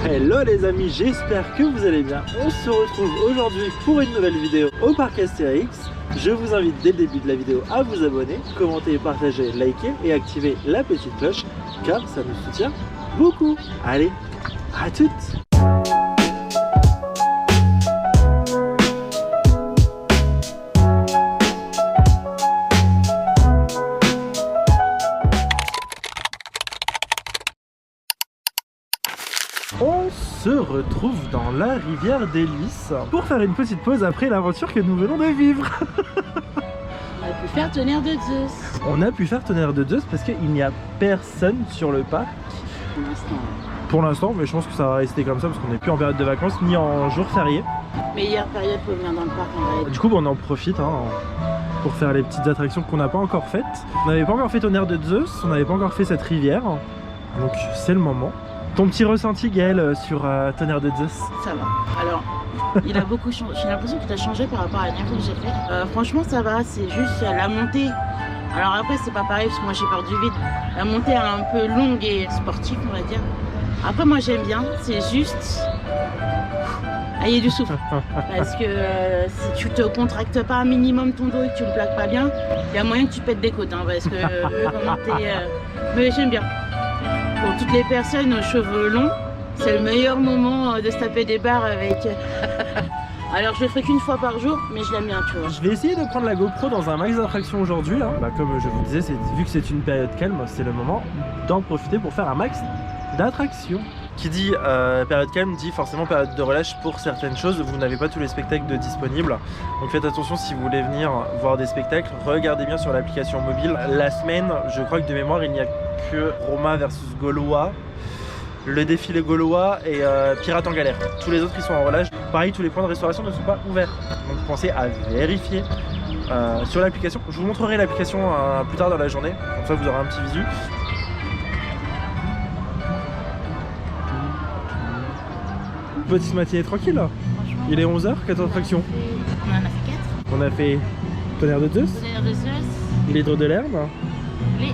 Hello les amis, j'espère que vous allez bien. On se retrouve aujourd'hui pour une nouvelle vidéo au parc Astérix. Je vous invite dès le début de la vidéo à vous abonner, commenter, partager, liker et activer la petite cloche car ça nous soutient beaucoup. Allez, à toutes! On se retrouve dans la rivière des Lys pour faire une petite pause après l'aventure que nous venons de vivre. On a pu faire Tonnerre de Zeus. On a pu faire Tonnerre de Zeus parce qu'il n'y a personne sur le parc. Pour l'instant. Pour l'instant, mais je pense que ça va rester comme ça parce qu'on n'est plus en période de vacances ni en jour férié. Meilleure période pour venir dans le parc en vrai. Du coup, on en profite pour faire les petites attractions qu'on n'a pas encore faites. On n'avait pas encore fait Tonnerre de Zeus, on n'avait pas encore fait cette rivière. Donc c'est le moment. Ton petit ressenti Gaël sur Tonnerre de Zeus? Ça va. Alors, il a beaucoup changé. J'ai l'impression qu'il a changé par rapport à la dernière fois que j'ai fait. Franchement, ça va. C'est juste la montée. Alors après, c'est pas pareil parce que moi j'ai peur du vide. La montée elle est un peu longue et sportive, on va dire. Après, moi j'aime bien. C'est juste ayez du souffle. Parce que si tu te contractes pas un minimum ton dos et que tu le plaques pas bien, il y a moyen que tu pètes des côtes. Hein, parce que monter, mais j'aime bien. Pour toutes les personnes aux cheveux longs, c'est le meilleur moment de se taper des barres avec... Alors je le ferai qu'une fois par jour, mais je l'aime bien, tu vois. Je vais essayer de prendre la GoPro dans un max d'attractions aujourd'hui. Comme je vous disais, vu que c'est une période calme, c'est le moment d'en profiter pour faire un max d'attractions. Qui dit période calme dit forcément période de relâche pour certaines choses. Vous n'avez pas tous les spectacles de disponibles. Donc faites attention si vous voulez venir voir des spectacles. Regardez bien sur l'application mobile. La semaine, je crois que de mémoire, il n'y a que Roma versus Gaulois, le défilé gaulois et Pirates en galère. Tous les autres ils sont en relâche. Pareil, tous les points de restauration ne sont pas ouverts. Donc pensez à vérifier sur l'application. Je vous montrerai l'application plus tard dans la journée. Comme ça vous aurez un petit visu. Petite matinée tranquille là. Il est 11h, 4 attractions. On en a fait 4. On a fait Tonnerre de Zeus, Tonnerre de Zeus, l'Hydre de l'Herbe, oui,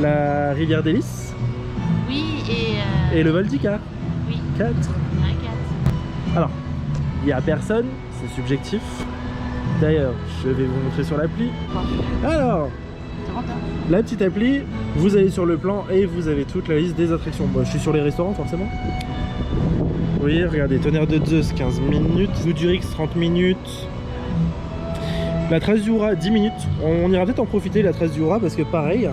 la rivière des Lys oui et le vol d'Icar. oui, 4. il y en a 4. Alors, il n'y a personne, c'est subjectif. D'ailleurs, je vais vous montrer sur l'appli. Alors, la petite appli, vous allez sur le plan et vous avez toute la liste des attractions. Moi, je suis sur les restaurants forcément. Vous voyez, regardez, Tonnerre de Zeus 15 minutes, Goudurix 30 minutes, la Trace du Hourra 10 minutes. On ira peut-être en profiter la Trace du Hourra parce que pareil,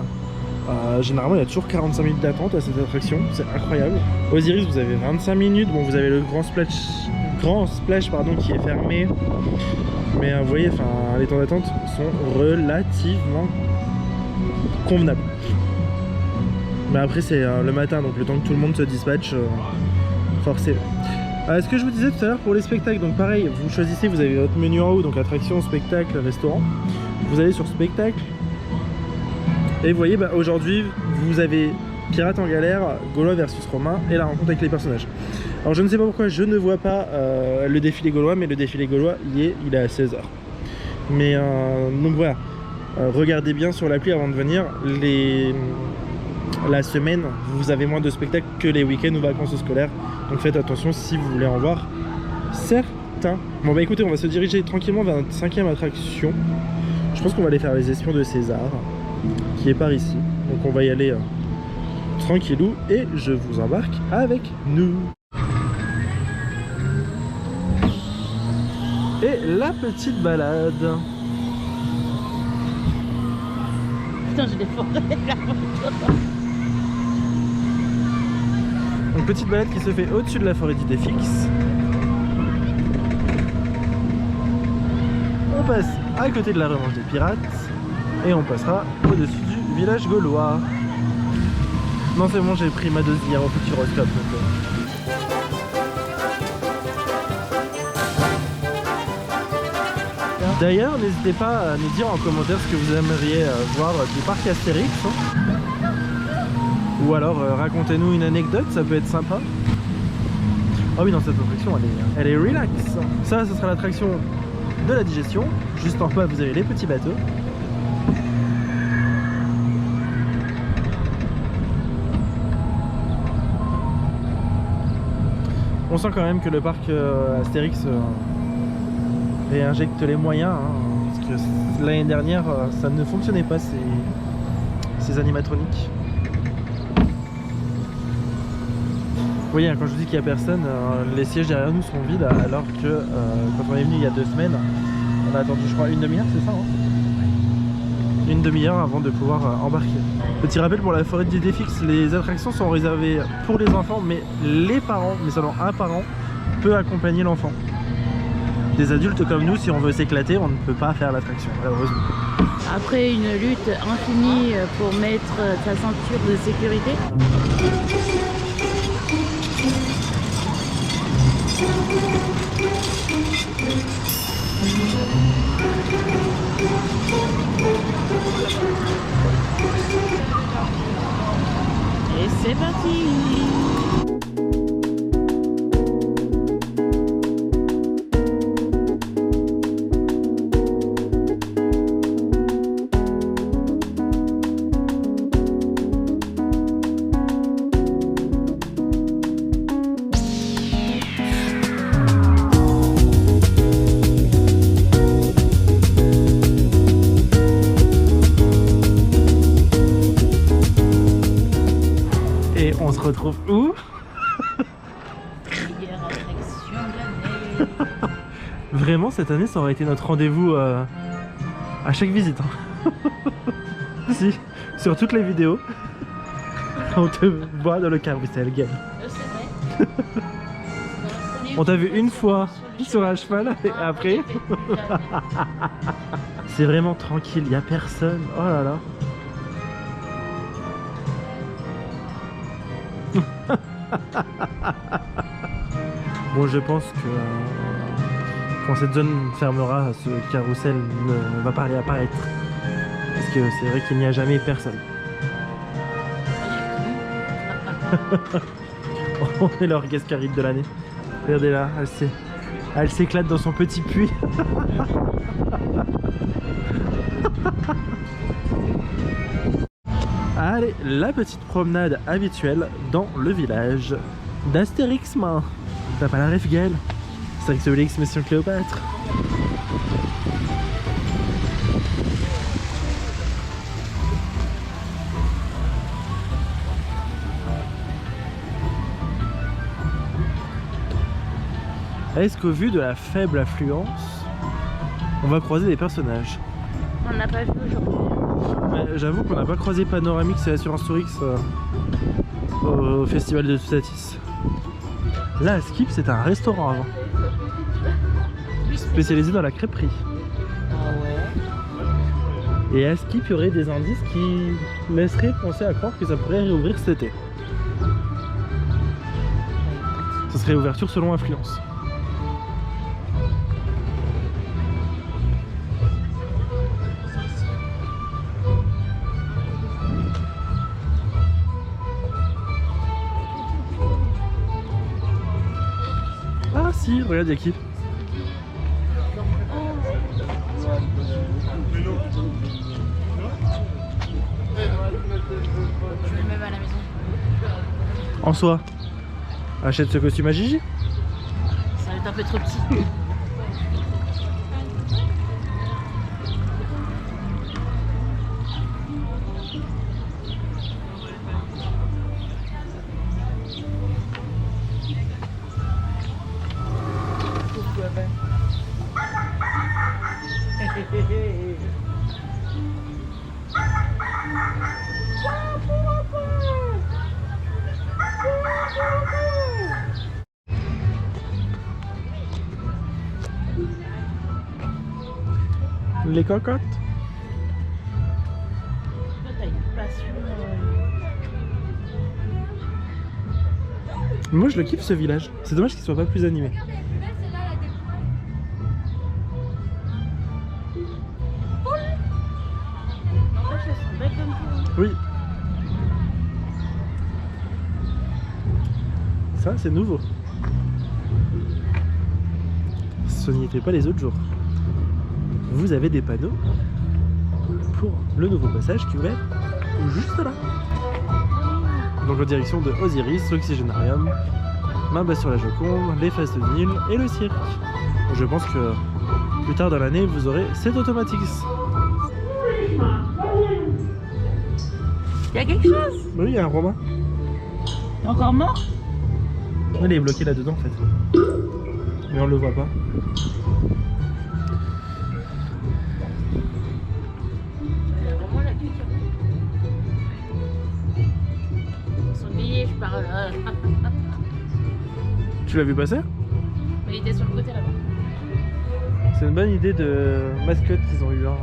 généralement il y a toujours 45 minutes d'attente à cette attraction, c'est incroyable. Osiris vous avez 25 minutes, bon vous avez le grand splash pardon, qui est fermé. Mais vous voyez, les temps d'attente sont relativement convenables. Mais après c'est le matin, donc le temps que tout le monde se dispatche, forcément. Ce que je vous disais tout à l'heure pour les spectacles, donc pareil, vous choisissez, vous avez votre menu en haut, donc attraction, spectacle, restaurant. Vous allez sur spectacle. Et vous voyez, aujourd'hui, vous avez Pirates en galère, Gaulois versus Romain et la rencontre avec les personnages. Alors je ne sais pas pourquoi je ne vois pas le défilé gaulois, mais le défilé gaulois, il est à 16h. Mais donc voilà, regardez bien sur l'appli avant de venir. La semaine, vous avez moins de spectacles que les week-ends ou vacances scolaires. Donc faites attention si vous voulez en voir certains. Bon bah écoutez, on va se diriger tranquillement vers notre 5e attraction. Je pense qu'on va aller faire les espions de César, qui est par ici. Donc on va y aller tranquillou et je vous embarque avec nous. Et la petite balade. Putain, j'ai des forêts là. Une petite balade qui se fait au-dessus de la forêt d'Idéfix. On passe à côté de la revanche des pirates et on passera au-dessus du village gaulois. Non c'est bon, j'ai pris ma dose d'hier au Futuroscope. D'ailleurs, n'hésitez pas à nous dire en commentaire ce que vous aimeriez voir du parc Astérix. Ou alors racontez-nous une anecdote, ça peut être sympa. Ah oui, dans cette attraction, elle est relax. Ça, ce sera l'attraction de la digestion. Juste en bas, vous avez les petits bateaux. On sent quand même que le parc Astérix réinjecte les moyens, hein, parce que l'année dernière ça ne fonctionnait pas ces animatroniques. Vous voyez, quand je vous dis qu'il n'y a personne, les sièges derrière nous sont vides, alors que quand on est venu il y a 2 semaines, on a attendu je crois une demi-heure, c'est ça hein, une demi-heure avant de pouvoir embarquer. Petit rappel pour la forêt d'Idéfix, les attractions sont réservées pour les enfants, mais les parents, mais seulement un parent, peut accompagner l'enfant. Des adultes comme nous, si on veut s'éclater, on ne peut pas faire l'attraction, malheureusement. Après une lutte infinie pour mettre sa ceinture de sécurité. Et c'est parti. Et on se retrouve où? Meilleure attraction de l'année. Vraiment, cette année, ça aurait été notre rendez-vous à chaque visite. Hein. Si, sur toutes les vidéos, on te voit dans le carrousel, Gaël. C'est vrai. On t'a vu une fois sur un cheval et après. C'est vraiment tranquille, il n'y a personne. Oh là là. Bon, je pense que quand cette zone fermera, ce carrousel ne va pas réapparaître. Parce que c'est vrai qu'il n'y a jamais personne. On est l'orgascaride de l'année. Regardez là, elle s'éclate dans son petit puits. Allez, la petite promenade habituelle dans le village d'Astérix. T'as pas la ref, Gaël? Astérix Obélix, Mission Cléopâtre. Est-ce qu'au vu de la faible affluence, on va croiser des personnages? On n'a pas vu aujourd'hui. J'avoue qu'on n'a pas croisé Panoramix et Assurance Tourix au festival de Toutatis. Là, à Skip, c'est un restaurant avant. Spécialisé dans la crêperie. Ah ouais. Et à Skip, il y aurait des indices qui laisseraient penser à croire que ça pourrait réouvrir cet été. Ce serait ouverture selon affluence. Ah si, regarde, il y a qui? Je le mets à la maison. En soi, achète ce costume à Gigi. Ça va être un peu trop petit. Les cocottes. T'as une passion. Moi je le kiffe ce village. C'est dommage qu'il soit pas plus animé. N'empêche, elles sont belles comme tout. Oui. Ça c'est nouveau. Ce n'y était pas les autres jours. Vous avez des panneaux pour le nouveau passage qui va être juste là. Donc en direction de Osiris, l'Oxygénarium Main basse sur la Joconde, les faces de Nil et le cirque. Donc je pense que plus tard dans l'année, vous aurez cet Automatix. Il y a quelque chose? Oui, il y a un Romain. T'es encore mort? Il est bloqué là-dedans en fait. Mais on le voit pas. Son billet, je parle. Tu l'as vu passer? Mais il était sur le côté là-bas. C'est une bonne idée de mascotte qu'ils ont eu, hein.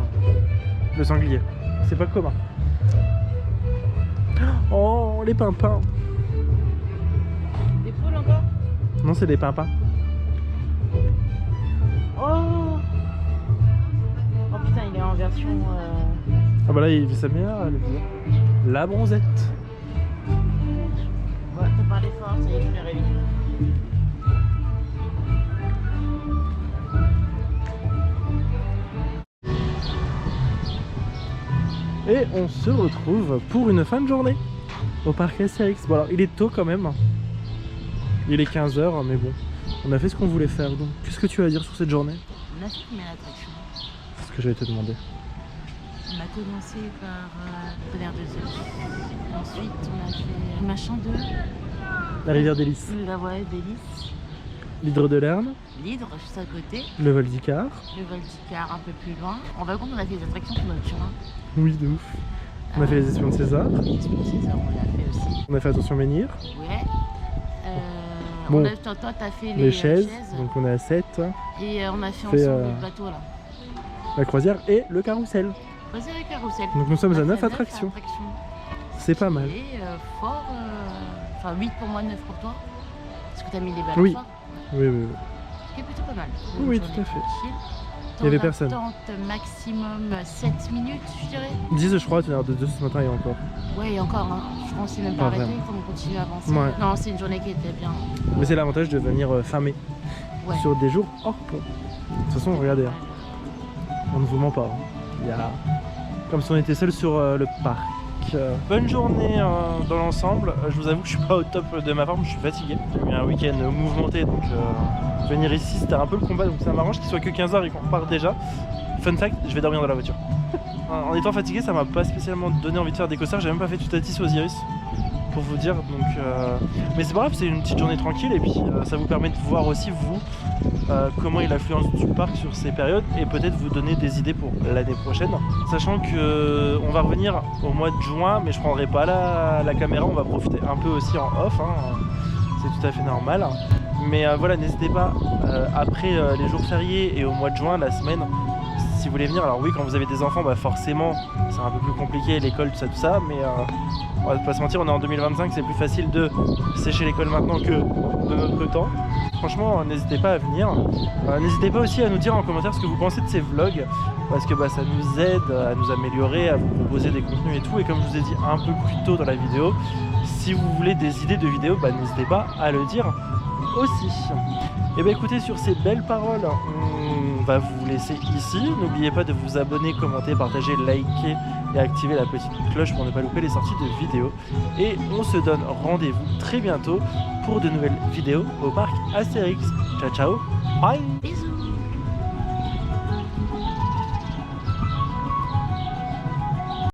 Le sanglier. C'est pas commun. Oh, les pimpins. Des poules encore? Non, c'est des pimpins. Oh! Oh putain, il est en version. Ah bah là, il vit sa meilleure, elle est la bronzette. Ouais, t'as parlé fort, ça y est, je me réveille. Et on se retrouve pour une fin de journée au parc Astérix. Bon alors il est tôt quand même. Il est 15 h, mais bon, on a fait ce qu'on voulait faire. Donc qu'est-ce que tu as à dire sur cette journée? On a fait combien d'attractions? C'est ce que j'allais te demander. On a commencé par le tonnerre de Zeus. Ensuite, on a fait machin de. La rivière d'Hélice, La voie d'Hélice. l'hydre de Lerne, L'hydre, juste à côté. le vol d'Icare. Le vol d'Icare, un peu plus loin. En vacances, on a fait des attractions sur notre chemin. Oui, de ouf. On a fait les espions de César. Les espions de César, on l'a fait aussi. On a fait attention menhir. Ouais. Bon, toi, t'as fait les chaises. Donc on est à 7. Et on a fait Fait, ensemble le bateau là. La croisière et le carrousel. Vas-y avec carrousel. Donc nous sommes On a à 9 fait attractions. C'est pas mal. Et fort. Enfin 8 pour moi, 9 pour toi. Parce que t'as mis les balles Oui. fort. Oui, oui, oui. Ce qui est plutôt pas mal. Oui, Une tout à journée fait. tranquille. Il y avait Temps personne. d'attente maximum 7 minutes, je dirais. 10 je crois, tu as de 2 ce matin et encore. Ouais, et encore, hein. Je pense qu'il s'est même pas Pas arrêté, vraiment. il faut qu'on continue à avancer. Ouais. Non, c'est une journée qui était bien. Mais c'est l'avantage de venir fin mai. Ouais. Sur des jours hors pont. De toute façon, regardez, hein. On ne vous ment pas. Hein. Il y a... Comme si on était seul sur le parc. Bonne journée dans l'ensemble. Je vous avoue que je suis pas au top de ma forme, je suis fatigué. J'ai eu un week-end mouvementé, donc venir ici c'était un peu le combat, donc ça m'arrange qu'il soit que 15 h et qu'on repart déjà. Fun fact, je vais dormir dans la voiture. En étant fatigué, ça m'a pas spécialement donné envie de faire des coasters, j'ai même pas fait Tutatis Osiris pour vous dire, donc mais c'est pas grave, c'est une petite journée tranquille et puis ça vous permet de voir aussi vous comment est l'affluence du parc sur ces périodes et peut-être vous donner des idées pour l'année prochaine, sachant que on va revenir au mois de juin, mais je prendrai pas la caméra, on va profiter un peu aussi en off, hein. C'est tout à fait normal, mais voilà, n'hésitez pas après les jours fériés et au mois de juin, la semaine, si vous voulez venir. Alors oui, quand vous avez des enfants, bah forcément c'est un peu plus compliqué, l'école, tout ça, mais on va pas se mentir, on est en 2025, c'est plus facile de sécher l'école maintenant que de notre temps. Franchement, n'hésitez pas à venir. N'hésitez pas aussi à nous dire en commentaire ce que vous pensez de ces vlogs, parce que bah, ça nous aide à nous améliorer, à vous proposer des contenus et tout. Et comme je vous ai dit un peu plus tôt dans la vidéo, si vous voulez des idées de vidéos, bah, n'hésitez pas à le dire aussi. Et bah écoutez, sur ces belles paroles, on va vous laisser ici. N'oubliez pas de vous abonner, commenter, partager, liker et activer la petite cloche pour ne pas louper les sorties de vidéos. Et on se donne rendez-vous très bientôt pour de nouvelles vidéos au parc Astérix. Ciao ciao, bye. Bisous.